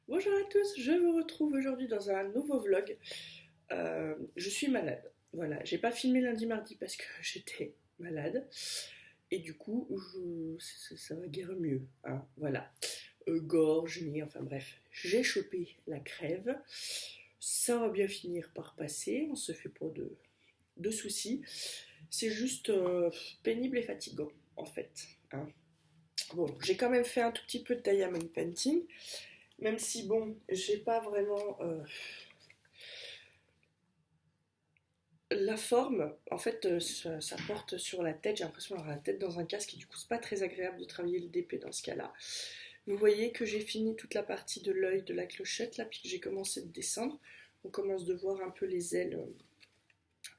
Bonjour à tous, je vous retrouve aujourd'hui dans un nouveau vlog. Je suis malade, voilà, j'ai pas filmé lundi mardi parce que j'étais malade et du coup ça va guère mieux, hein, voilà. Gorge, nez, enfin bref, j'ai chopé la crève. Ça va bien finir par passer, on se fait pas de soucis. C'est juste pénible et fatigant en fait, hein. Bon, j'ai quand même fait un tout petit peu de diamond painting. Même si, bon, j'ai pas vraiment la forme, en fait, ça porte sur la tête. J'ai l'impression d'avoir la tête dans un casque et du coup, c'est pas très agréable de travailler le DP dans ce cas-là. Vous voyez que j'ai fini toute la partie de l'œil de la clochette là, puis que j'ai commencé de descendre. On commence de voir un peu les ailes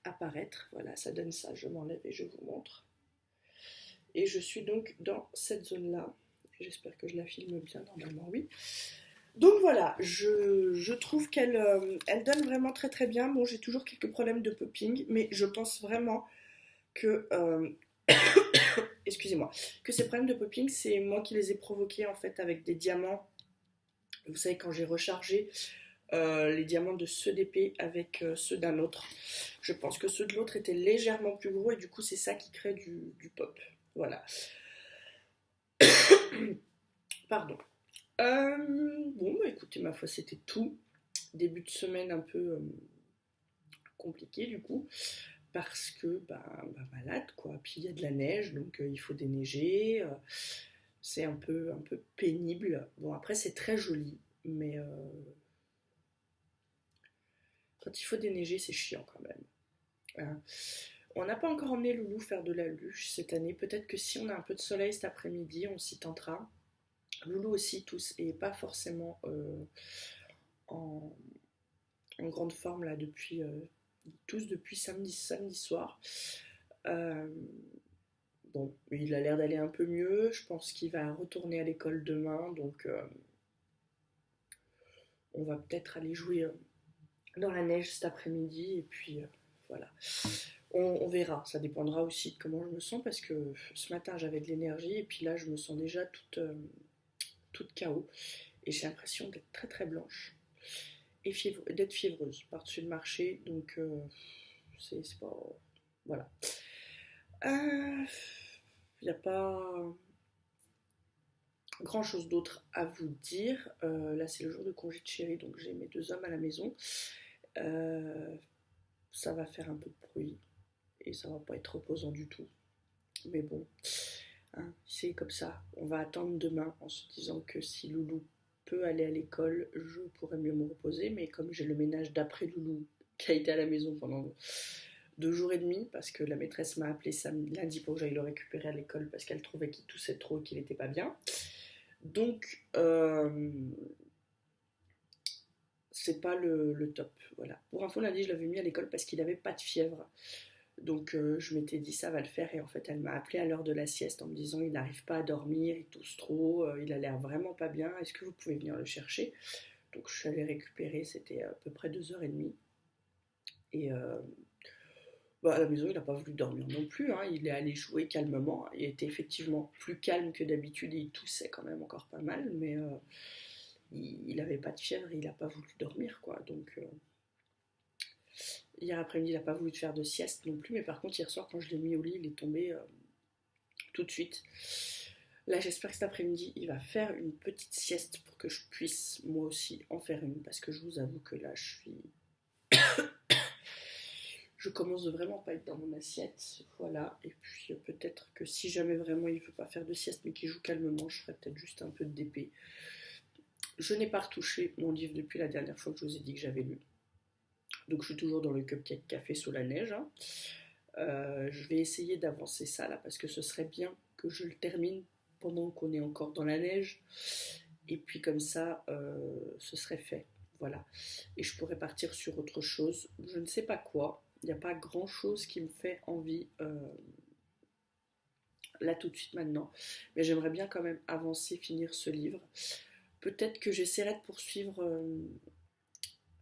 apparaître. Voilà, ça donne ça. Je m'enlève et je vous montre. Et je suis donc dans cette zone-là. J'espère que je la filme bien, normalement, oui. Donc voilà, je trouve qu'elle elle donne vraiment très très bien. Bon, j'ai toujours quelques problèmes de popping, mais je pense vraiment que, excusez-moi, que ces problèmes de popping, c'est moi qui les ai provoqués en fait avec des diamants. Vous savez, quand j'ai rechargé les diamants de ceux d'épée avec ceux d'un autre, je pense que ceux de l'autre étaient légèrement plus gros et du coup c'est ça qui crée du pop. Voilà. Pardon. Bon, bah écoutez, ma foi, c'était tout. Début de semaine un peu compliqué du coup parce que malade quoi, puis il y a de la neige donc il faut déneiger, c'est un peu pénible. Bon après c'est très joli mais quand il faut déneiger c'est chiant quand même, hein. On n'a pas encore emmené Loulou faire de la luge cette année, peut-être que si on a un peu de soleil cet après-midi on s'y tentera. Loulou aussi tous et pas forcément en, en grande forme là depuis tous depuis samedi soir. Euh, Bon, il a l'air d'aller un peu mieux. Je pense qu'il va retourner à l'école demain, donc on va peut-être aller jouer dans la neige cet après-midi. Et puis voilà, on verra. Ça dépendra aussi de comment je me sens parce que ce matin j'avais de l'énergie et puis là je me sens déjà toute KO et j'ai l'impression d'être très très blanche et d'être fiévreuse par-dessus le marché. Donc c'est pas. Voilà. Il n'y a pas grand chose d'autre à vous dire. Là, c'est le jour de congé de chérie, donc j'ai mes deux hommes à la maison. Euh, Ça va faire un peu de bruit et ça va pas être reposant du tout. Mais bon, hein, c'est comme ça. On va attendre demain en se disant que si Loulou peut aller à l'école, je pourrais mieux me reposer. Mais comme j'ai le ménage d'après Loulou qui a été à la maison pendant 2 jours et demi, parce que la maîtresse m'a appelé lundi pour que j'aille le récupérer à l'école parce qu'elle trouvait qu'il toussait trop et qu'il n'était pas bien. Donc, c'est pas le top. Voilà. Pour info, lundi, je l'avais mis à l'école parce qu'il avait pas de fièvre. Donc, je m'étais dit, ça va le faire. Et en fait, elle m'a appelé à l'heure de la sieste en me disant, il n'arrive pas à dormir, il tousse trop, il a l'air vraiment pas bien. Est-ce que vous pouvez venir le chercher? Donc, je suis allée récupérer, c'était à peu près 2 h 30. Et à la maison, il n'a pas voulu dormir non plus, hein. Il est allé jouer calmement. Il était effectivement plus calme que d'habitude et il toussait quand même encore pas mal, mais il n'avait pas de fièvre et il n'a pas voulu dormir, quoi. Donc, hier après-midi, il n'a pas voulu faire de sieste non plus, mais par contre, hier soir, quand je l'ai mis au lit, il est tombé tout de suite. Là, j'espère que cet après-midi, il va faire une petite sieste pour que je puisse moi aussi en faire une, parce que je vous avoue que là, je commence de vraiment pas être dans mon assiette, voilà. Et puis peut-être que si jamais vraiment il veut pas faire de sieste, mais qu'il joue calmement, je ferai peut-être juste un peu de DP. Je n'ai pas retouché mon livre depuis la dernière fois que je vous ai dit que j'avais lu. Donc je suis toujours dans le cupcake café sous la neige, hein. Je vais essayer d'avancer ça là parce que ce serait bien que je le termine pendant qu'on est encore dans la neige. Et puis comme ça, ce serait fait. Voilà. Et je pourrais partir sur autre chose. Je ne sais pas quoi. Il n'y a pas grand chose qui me fait envie là tout de suite maintenant. Mais j'aimerais bien quand même avancer, finir ce livre. Peut-être que j'essaierai de poursuivre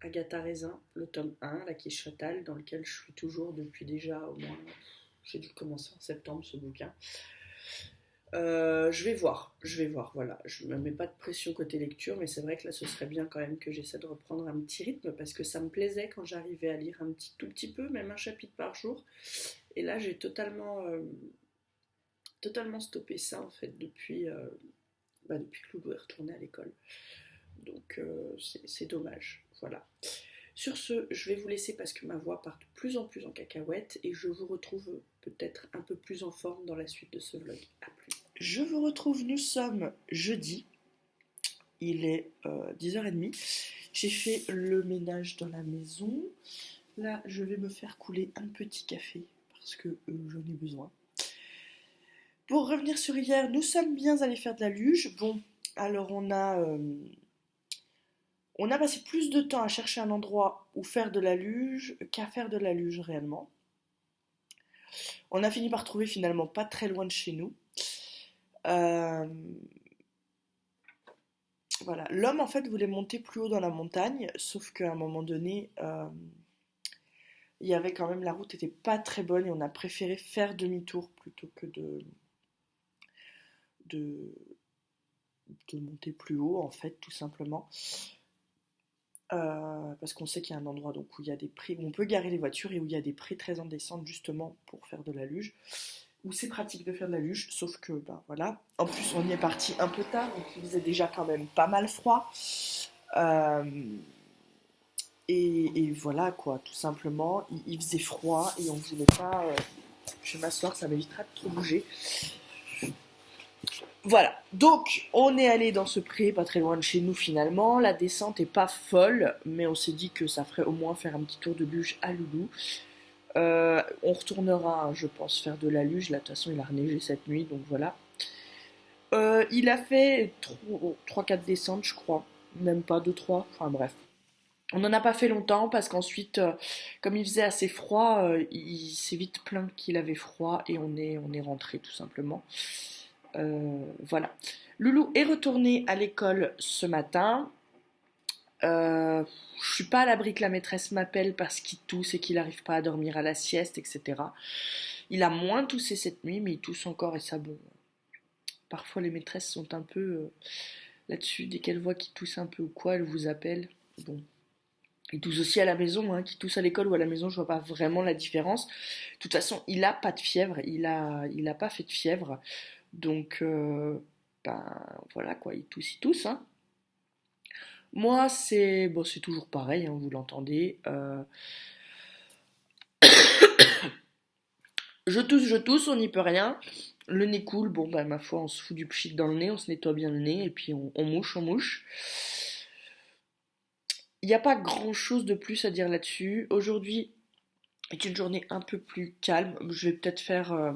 Agatha Raisin, le tome 1, La quiche fatale, dans lequel je suis toujours depuis déjà au moins. J'ai dû commencer en septembre ce bouquin. je vais voir, voilà. Je me mets pas de pression côté lecture, mais c'est vrai que là, ce serait bien quand même que j'essaie de reprendre un petit rythme parce que ça me plaisait quand j'arrivais à lire un tout petit peu, même un chapitre par jour. Et là, j'ai totalement stoppé ça en fait depuis que Loulou est retourné à l'école. Donc c'est dommage, voilà. Sur ce, je vais vous laisser parce que ma voix part de plus en plus en cacahuète et je vous retrouve peut-être un peu plus en forme dans la suite de ce vlog. A plus. Je vous retrouve, nous sommes jeudi, il est 10h30. J'ai fait le ménage dans la maison. Là, je vais me faire couler un petit café parce que j'en ai besoin. Pour revenir sur hier, nous sommes bien allés faire de la luge. Bon, alors on a passé plus de temps à chercher un endroit où faire de la luge qu'à faire de la luge réellement. On a fini par trouver finalement pas très loin de chez nous. Euh, voilà. L'homme en fait voulait monter plus haut dans la montagne, sauf qu'à un moment donné, il y avait quand même la route était pas très bonne et on a préféré faire demi-tour plutôt que de, de monter plus haut en fait tout simplement. Parce qu'on sait qu'il y a un endroit donc, où il y a des prés, où on peut garer les voitures et où il y a des prés très en descente justement pour faire de la luge. Où c'est pratique de faire de la luge, sauf que ben voilà. En plus on y est parti un peu tard, donc il faisait déjà quand même pas mal froid. Euh, et voilà quoi, tout simplement, il faisait froid et on voulait pas. Je vais m'asseoir, ça m'évitera de trop bouger. Voilà, donc on est allé dans ce pré, pas très loin de chez nous finalement. La descente est pas folle, mais on s'est dit que ça ferait au moins faire un petit tour de luge à Loulou. On retournera, je pense, faire de la luge. Là, de toute façon, il a reneigé cette nuit, donc voilà. Il a fait 3-4 descentes, je crois. Même pas 2-3, enfin bref. On n'en a pas fait longtemps parce qu'ensuite, comme il faisait assez froid, il s'est vite plaint qu'il avait froid et on est rentré tout simplement. Voilà. Loulou est retourné à l'école ce matin. Je suis pas à l'abri que la maîtresse m'appelle parce qu'il tousse et qu'il n'arrive pas à dormir à la sieste, etc. Il a moins toussé cette nuit, mais il tousse encore et ça, bon. Parfois, les maîtresses sont un peu là-dessus. Dès qu'elles voient qu'il tousse un peu ou quoi, elles vous appellent. Bon. Il tousse aussi à la maison, hein, qu'il tousse à l'école ou à la maison, je vois pas vraiment la différence. De toute façon, il a pas de fièvre, il a pas fait de fièvre. Donc, ben voilà quoi, il tousse, hein. Moi, c'est toujours pareil, hein, vous l'entendez. Je tousse, on n'y peut rien. Le nez coule, bon, bah, ma foi, on se fout du pchit dans le nez, on se nettoie bien le nez, et puis on mouche, on mouche. Il n'y a pas grand chose de plus à dire là-dessus. Aujourd'hui est une journée un peu plus calme. Je vais peut-être faire.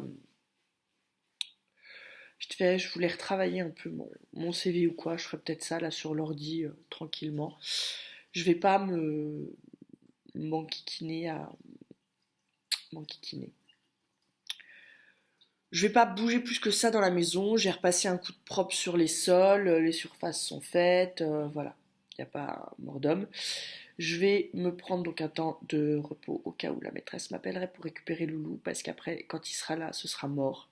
Je voulais retravailler un peu mon CV ou quoi. Je ferai peut-être ça là sur l'ordi tranquillement. Je vais pas m'enquiquiner à. M'enquiquiner. Je vais pas bouger plus que ça dans la maison. J'ai repassé un coup de propre sur les sols. Les surfaces sont faites. Voilà. Il n'y a pas mort d'homme. Je vais me prendre donc un temps de repos au cas où la maîtresse m'appellerait pour récupérer Loulou. Parce qu'après, quand il sera là, ce sera mort.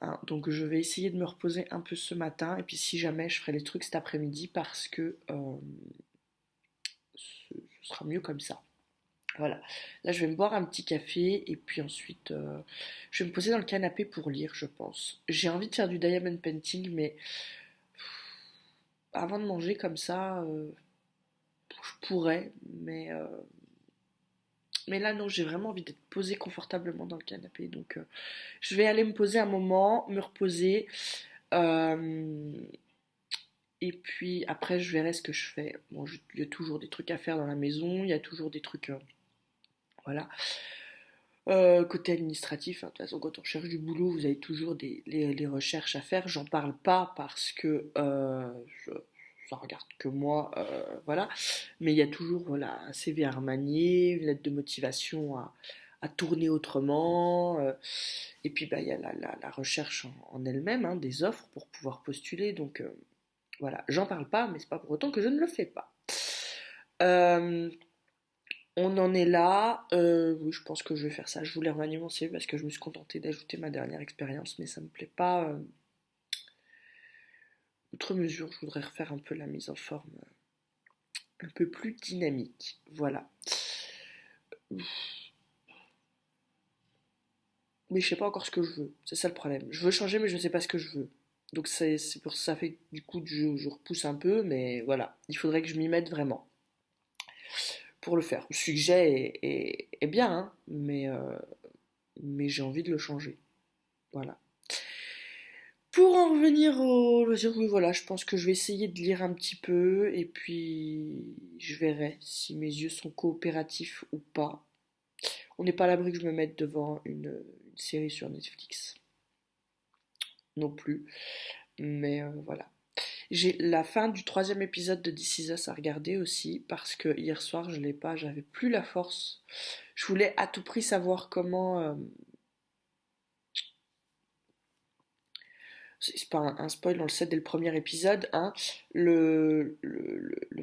Hein, donc je vais essayer de me reposer un peu ce matin. Et puis si jamais, je ferai les trucs cet après-midi parce que ce sera mieux comme ça. Voilà, là je vais me boire un petit café et puis ensuite je vais me poser dans le canapé pour lire, je pense. J'ai envie de faire du diamond painting, mais avant de manger comme ça, je pourrais, mais là non, j'ai vraiment envie d'être posée confortablement dans le canapé. Donc je vais aller me poser un moment, me reposer, euh, et puis après je verrai ce que je fais. Bon, il y a toujours des trucs à faire dans la maison, il y a toujours des trucs, voilà. Côté administratif, hein, de toute façon, quand on cherche du boulot, vous avez toujours les recherches à faire. J'en parle pas parce que ça regarde que moi, voilà. Mais il y a toujours voilà, un CV à remanier, une lettre de motivation à tourner autrement. Et puis bah, il y a la recherche en elle-même, hein, des offres pour pouvoir postuler. Donc voilà, j'en parle pas, mais c'est pas pour autant que je ne le fais pas. Euh, On en est là. Oui, je pense que je vais faire ça. Je voulais remanier mon CV parce que je me suis contentée d'ajouter ma dernière expérience, mais ça me plaît pas. Outre mesure, je voudrais refaire un peu la mise en forme un peu plus dynamique. Voilà. Mais je sais pas encore ce que je veux. C'est ça le problème. Je veux changer, mais je sais pas ce que je veux. Donc c'est pour ça fait que du coup je repousse un peu, mais voilà. Il faudrait que je m'y mette vraiment pour le faire. Celui que j'ai est bien, hein, mais j'ai envie de le changer. Voilà. Pour en revenir au loisir, oui, voilà, je pense que je vais essayer de lire un petit peu et puis je verrai si mes yeux sont coopératifs ou pas. On n'est pas à l'abri que je me mette devant une série sur Netflix non plus, mais voilà. J'ai la fin du troisième épisode de This Is Us à regarder aussi parce que hier soir je l'ai pas, j'avais plus la force. Je voulais à tout prix savoir comment. C'est pas un spoil, on le sait dès le premier épisode, hein, le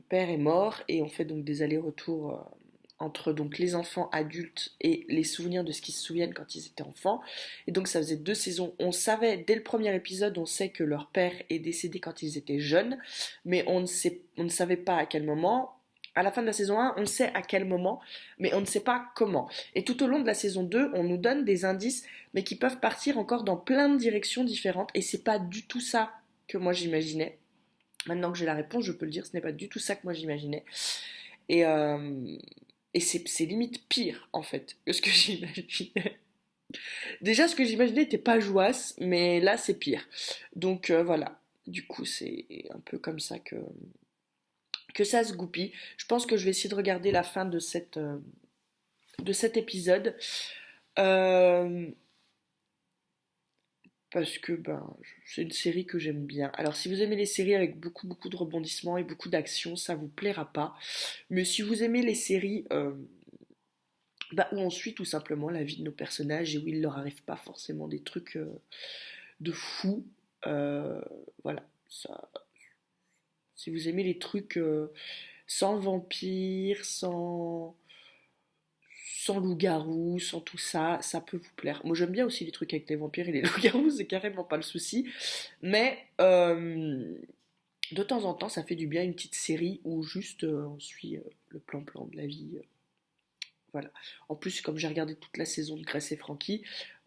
père est mort et on fait donc des allers-retours entre donc les enfants adultes et les souvenirs de ce qu'ils se souviennent quand ils étaient enfants. Et donc ça faisait 2 saisons. On savait dès le premier épisode, on sait que leur père est décédé quand ils étaient jeunes, mais on ne savait pas à quel moment. À la fin de la saison 1, on sait à quel moment, mais on ne sait pas comment. Et tout au long de la saison 2, on nous donne des indices, mais qui peuvent partir encore dans plein de directions différentes. Et c'est pas du tout ça que moi j'imaginais. Maintenant que j'ai la réponse, je peux le dire, ce n'est pas du tout ça que moi j'imaginais. Et, euh, et c'est limite pire, en fait, que ce que j'imaginais. Déjà, ce que j'imaginais n'était pas jouasse, mais là, c'est pire. Donc voilà. Du coup, c'est un peu comme ça que ça se goupille. Je pense que je vais essayer de regarder la fin de cet épisode. Euh, Parce que c'est une série que j'aime bien. Alors si vous aimez les séries avec beaucoup beaucoup de rebondissements et beaucoup d'action, ça vous plaira pas. Mais si vous aimez les séries où on suit tout simplement la vie de nos personnages et où il leur arrive pas forcément des trucs de fou, euh, voilà. Ça, si vous aimez les trucs sans vampires, sans loup-garou, sans tout ça, ça peut vous plaire. Moi j'aime bien aussi les trucs avec les vampires et les loups-garous, c'est carrément pas le souci. Mais de temps en temps, ça fait du bien une petite série où juste on suit le plan-plan de la vie. Voilà. En plus, comme j'ai regardé toute la saison de Grace et Frankie,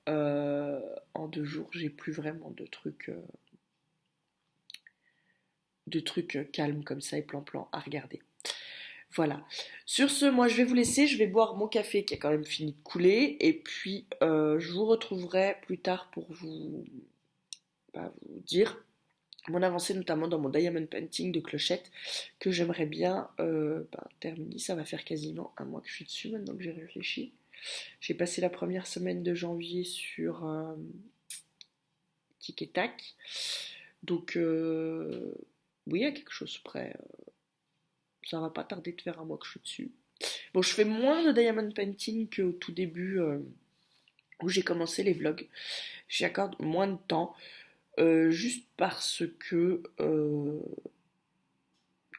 en 2 jours, j'ai plus vraiment de trucs calmes comme ça et plan-plan à regarder. Voilà. Sur ce, moi je vais vous laisser, je vais boire mon café qui a quand même fini de couler, et puis je vous retrouverai plus tard pour vous dire mon avancée, notamment dans mon diamond painting de clochette, que j'aimerais bien terminer. Ça va faire quasiment un mois que je suis dessus maintenant que j'ai réfléchi. J'ai passé la première semaine de janvier sur Tic et Tac. Donc oui, il y a quelque chose près. Ça va pas tarder de faire un mois que je suis dessus. Bon, je fais moins de diamond painting qu'au tout début où j'ai commencé les vlogs. J'y accorde moins de temps, juste parce que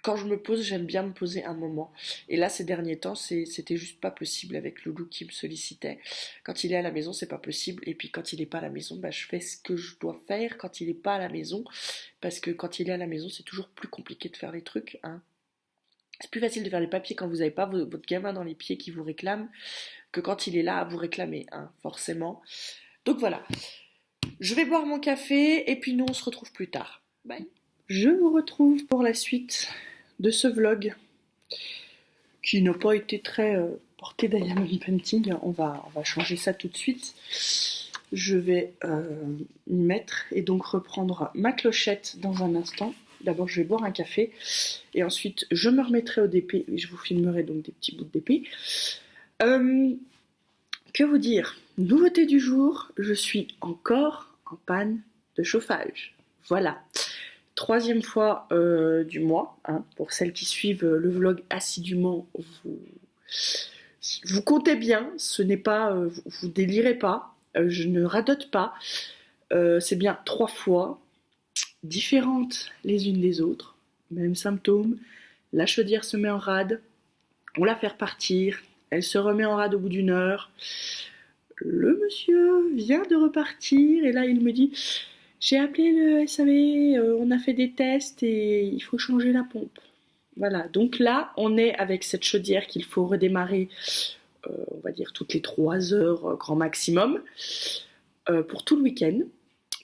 quand je me pose, j'aime bien me poser un moment. Et là, ces derniers temps, c'était juste pas possible avec Loulou qui me sollicitait. Quand il est à la maison, c'est pas possible. Et puis quand il est pas à la maison, je fais ce que je dois faire quand il est pas à la maison. Parce que quand il est à la maison, c'est toujours plus compliqué de faire les trucs, hein. C'est plus facile de faire les papiers quand vous n'avez pas votre gamin dans les pieds qui vous réclame que quand il est là à vous réclamer, hein, forcément. Donc voilà, je vais boire mon café et puis nous on se retrouve plus tard. Bye. Je vous retrouve pour la suite de ce vlog qui n'a pas été très porté diamond painting. On va changer ça tout de suite. Je vais m'y mettre et donc reprendre ma clochette dans un instant. D'abord, je vais boire un café et ensuite, je me remettrai au DP et je vous filmerai donc des petits bouts de DP. Que vous dire? Nouveauté du jour, je suis encore en panne de chauffage. Voilà. Troisième fois du mois, hein, pour celles qui suivent le vlog assidûment, vous comptez bien, ce n'est pas, vous délirez pas, je ne radote pas, c'est bien 3 fois, différentes les unes des autres, même symptômes, la chaudière se met en rade, on la fait repartir, Elle se remet en rade au bout d'une heure. Le monsieur vient de repartir et là il me dit j'ai appelé le SAV, on a fait des tests et il faut changer la pompe. Voilà, donc là on est avec cette chaudière qu'il faut redémarrer, on va dire toutes les 3 heures grand maximum, pour tout le week-end.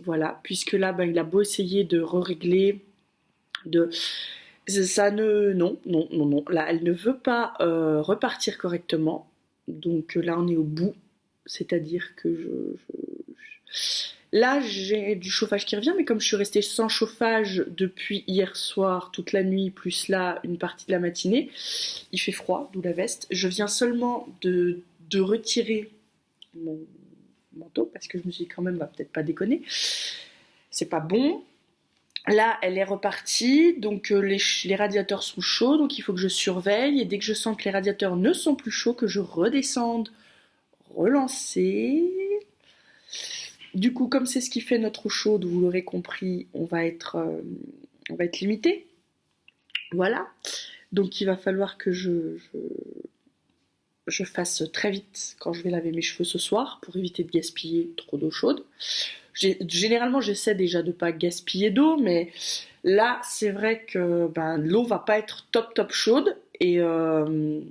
Voilà, puisque là ben, il a beau essayer de régler, de ça ne non non non non là elle ne veut pas repartir correctement. Donc là on est au bout, c'est-à-dire que là j'ai du chauffage qui revient, mais comme je suis restée sans chauffage depuis hier soir toute la nuit plus là une partie de la matinée, il fait froid, d'où la veste. Je viens seulement de retirer mon manteau parce que je me suis dit quand même va peut-être pas déconner, c'est pas bon. Là, elle est repartie, donc les radiateurs sont chauds, donc il faut que je surveille. Et dès que je sens que les radiateurs ne sont plus chauds, que je redescende, relancer. Du coup, comme c'est ce qui fait notre eau chaude, vous l'aurez compris, on va être limité. Voilà. Donc il va falloir que je fasse très vite quand je vais laver mes cheveux ce soir pour éviter de gaspiller trop d'eau chaude. Généralement, j'essaie déjà de ne pas gaspiller d'eau, mais là, c'est vrai que ben, l'eau va pas être top top chaude et il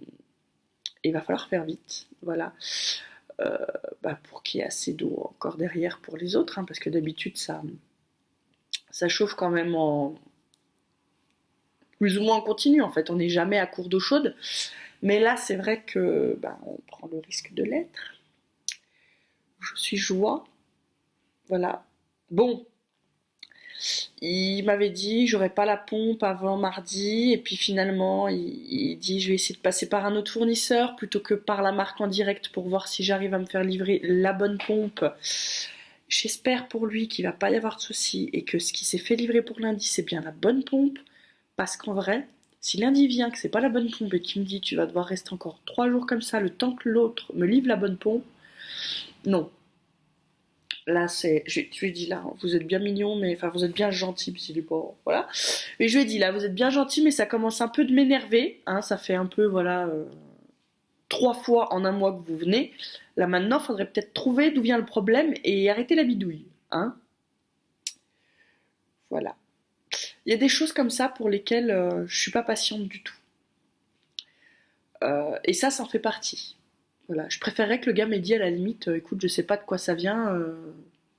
va falloir faire vite. Voilà. Ben, pour qu'il y ait assez d'eau encore derrière pour les autres, hein, parce que d'habitude, ça chauffe quand même en plus ou moins en continu. En fait, on n'est jamais à court d'eau chaude. Mais là, c'est vrai que ben, on prend le risque de l'être. Je suis joie. Voilà. Bon, il m'avait dit j'aurais pas la pompe avant mardi et puis finalement il dit je vais essayer de passer par un autre fournisseur plutôt que par la marque en direct pour voir si j'arrive à me faire livrer la bonne pompe. J'espère pour lui qu'il va pas y avoir de soucis et que ce qui s'est fait livrer pour lundi c'est bien la bonne pompe, parce qu'en vrai si lundi vient que c'est pas la bonne pompe et qu'il me dit tu vas devoir rester encore 3 jours comme ça le temps que l'autre me livre la bonne pompe, non. Là, je lui ai dit, là, vous êtes bien mignon, mais enfin, vous êtes bien gentil, puis il est pas, voilà. Mais je lui ai dit, là, vous êtes bien gentil, mais ça commence un peu de m'énerver, hein, ça fait un peu, voilà, 3 fois en un mois que vous venez. Là, maintenant, il faudrait peut-être trouver d'où vient le problème et arrêter la bidouille, hein. Voilà. Il y a des choses comme ça pour lesquelles je suis pas patiente du tout. Et ça en fait partie. Voilà. Je préférerais que le gars m'ait dit à la limite, écoute, je sais pas de quoi ça vient,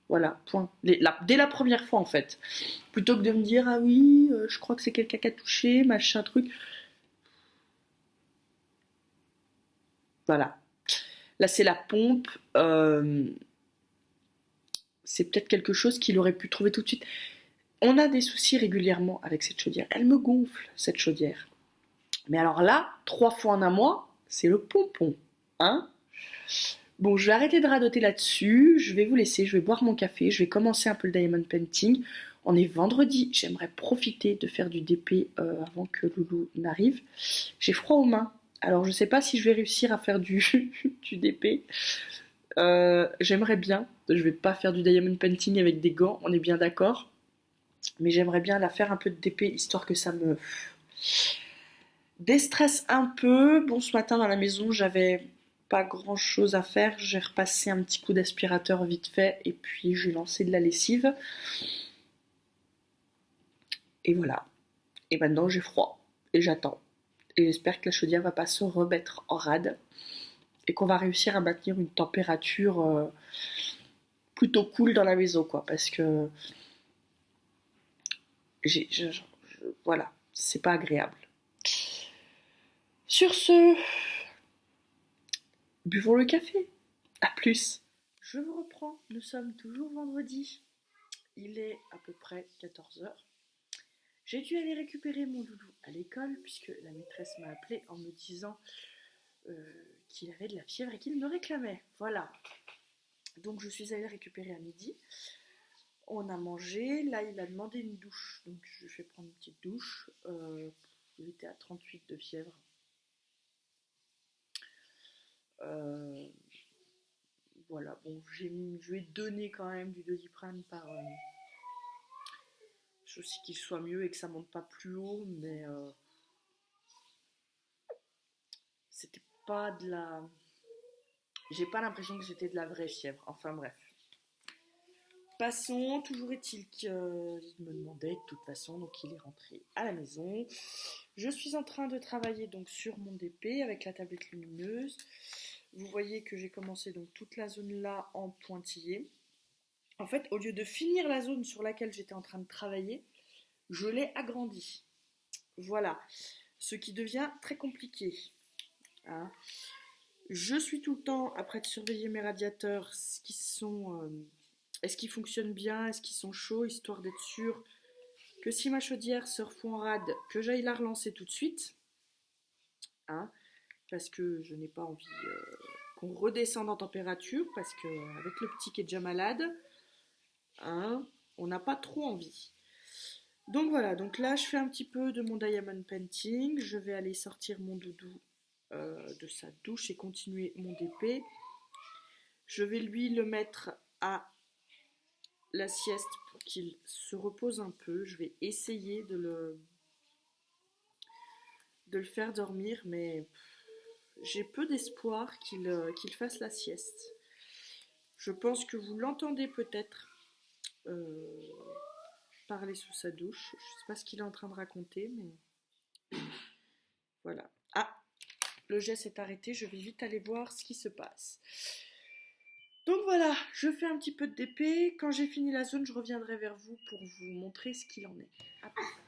voilà, point. Dès la première fois en fait. Plutôt que de me dire, ah oui, je crois que c'est quelqu'un qui a touché, machin truc. Voilà. Là c'est la pompe. C'est peut-être quelque chose qu'il aurait pu trouver tout de suite. On a des soucis régulièrement avec cette chaudière. Elle me gonfle, cette chaudière. Mais alors là, 3 fois en un mois, c'est le pompon. Hein? Bon, je vais arrêter de radoter là-dessus. Je vais vous laisser, je vais boire mon café. Je vais commencer un peu le diamond painting. On est vendredi. J'aimerais profiter de faire du DP avant que Loulou n'arrive. J'ai froid aux mains. Alors, je sais pas si je vais réussir à faire du DP. J'aimerais bien. Je vais pas faire du diamond painting avec des gants, on est bien d'accord. Mais j'aimerais bien la faire un peu de DP histoire que ça me déstresse un peu. Bon, ce matin dans la maison, j'avais pas grand chose à faire. J'ai repassé un petit coup d'aspirateur vite fait et puis j'ai lancé de la lessive. Et voilà. Et maintenant j'ai froid et j'attends. Et j'espère que la chaudière va pas se remettre en rade et qu'on va réussir à maintenir une température plutôt cool dans la maison, quoi. Parce que voilà, c'est pas agréable. Sur ce, buvons le café. À plus. Je vous reprends, nous sommes toujours vendredi. Il est à peu près 14 heures. J'ai dû aller récupérer mon loulou à l'école puisque la maîtresse m'a appelé en me disant qu'il avait de la fièvre et qu'il me réclamait. Voilà. Donc je suis allée récupérer à midi. On a mangé. Là, il a demandé une douche. Donc je lui ai fait prendre une petite douche. Il était à 38 de fièvre. Voilà, bon, je lui ai donné quand même du Doliprane par souci qu'il soit mieux et que ça monte pas plus haut, mais c'était pas de la... J'ai pas l'impression que c'était de la vraie fièvre. Enfin bref. Passons, toujours est-il qu'il me demandait de toute façon, donc il est rentré à la maison. Je suis en train de travailler donc sur mon DP avec la tablette lumineuse. Vous voyez que j'ai commencé donc toute la zone là en pointillé. En fait, au lieu de finir la zone sur laquelle j'étais en train de travailler, je l'ai agrandie. Voilà, ce qui devient très compliqué. Hein. Je suis tout le temps après de surveiller mes radiateurs, est-ce qu'ils fonctionnent bien, est-ce qu'ils sont chauds, histoire d'être sûr que si ma chaudière se refond en rade, que j'aille la relancer tout de suite. Hein, parce que je n'ai pas envie qu'on redescende en température, parce qu'avec le petit qui est déjà malade, hein, on n'a pas trop envie. Donc voilà, donc là je fais un petit peu de mon diamond painting, je vais aller sortir mon doudou de sa douche et continuer mon DP. Je vais lui le mettre à la sieste pour qu'il se repose un peu. Je vais essayer de le faire dormir, mais j'ai peu d'espoir qu'il fasse la sieste. Je pense que vous l'entendez peut-être parler sous sa douche. Je ne sais pas ce qu'il est en train de raconter, mais voilà. Ah, le jet s'est arrêté, je vais vite aller voir ce qui se passe. Donc voilà, je fais un petit peu de DP. Quand j'ai fini la zone, je reviendrai vers vous pour vous montrer ce qu'il en est.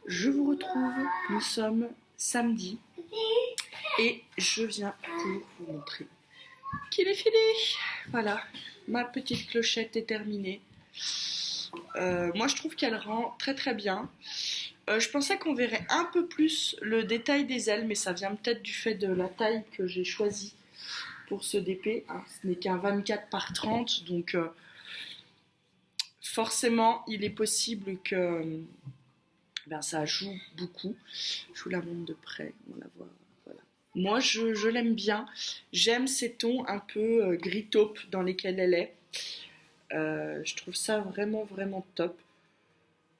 Je vous retrouve, nous sommes samedi et je viens pour vous montrer qu'il est fini. Voilà, ma petite clochette est terminée. Moi je trouve qu'elle rend très très bien. Je pensais qu'on verrait un peu plus le détail des ailes, mais ça vient peut-être du fait de la taille que j'ai choisie pour ce DP. Hein. Ce n'est qu'un 24 par 30, donc forcément il est possible que ça joue beaucoup. Je vous la montre de près, on la voit. Voilà. Moi je l'aime bien, j'aime ces tons un peu gris taupe dans lesquels elle est. Je trouve ça vraiment vraiment top.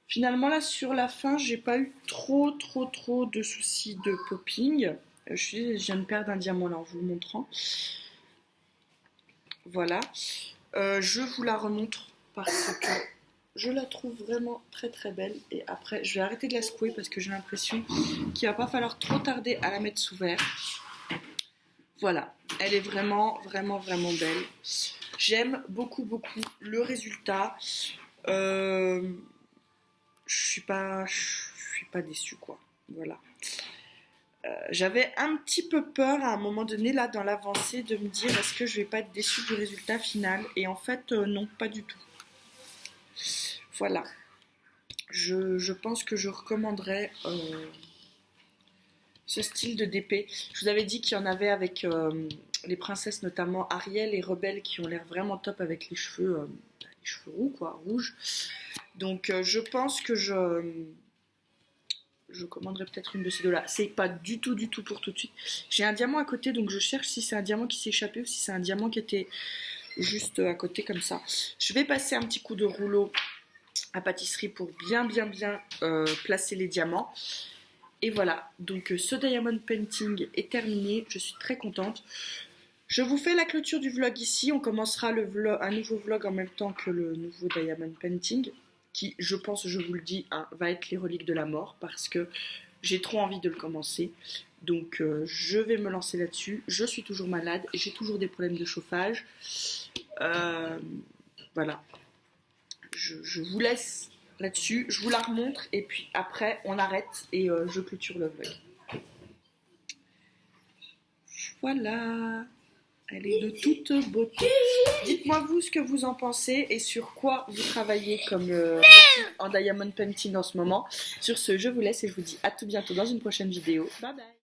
Finalement là sur la fin j'ai pas eu trop de soucis de popping. Je viens de perdre un diamant là en vous le montrant. Voilà. Je vous la remontre parce que je la trouve vraiment très très belle. Et après je vais arrêter de la secouer parce que j'ai l'impression qu'il va pas falloir trop tarder à la mettre sous verre. Voilà, elle est vraiment vraiment vraiment belle. J'aime beaucoup le résultat. Je suis pas déçue quoi. Voilà. J'avais un petit peu peur à un moment donné là dans l'avancée de me dire est-ce que je vais pas être déçue du résultat final, et en fait non, pas du tout. Voilà. Je pense que je recommanderais ce style de DP. Je vous avais dit qu'il y en avait avec les princesses, notamment Ariel et Rebelle, qui ont l'air vraiment top avec les cheveux roux quoi, rouges. Donc je pense que je commanderai peut-être une de ces deux-là. C'est pas du tout pour tout de suite. J'ai un diamant à côté, donc je cherche si c'est un diamant qui s'est échappé ou si c'est un diamant qui était juste à côté comme ça. Je vais passer un petit coup de rouleau à pâtisserie pour bien placer les diamants. Et voilà, donc ce diamond painting est terminé. Je suis très contente. Je vous fais la clôture du vlog ici. On commencera un nouveau vlog en même temps que le nouveau diamond painting, qui, je pense, je vous le dis, hein, va être les reliques de la mort, parce que j'ai trop envie de le commencer. Donc je vais me lancer là-dessus. Je suis toujours malade, j'ai toujours des problèmes de chauffage. Voilà. Je vous laisse là-dessus, je vous la remontre, et puis après on arrête et je clôture le vlog. Voilà. Elle est de toute beauté. Dites-moi vous ce que vous en pensez et sur quoi vous travaillez comme en diamond painting en ce moment. Sur ce, je vous laisse et je vous dis à tout bientôt dans une prochaine vidéo. Bye bye.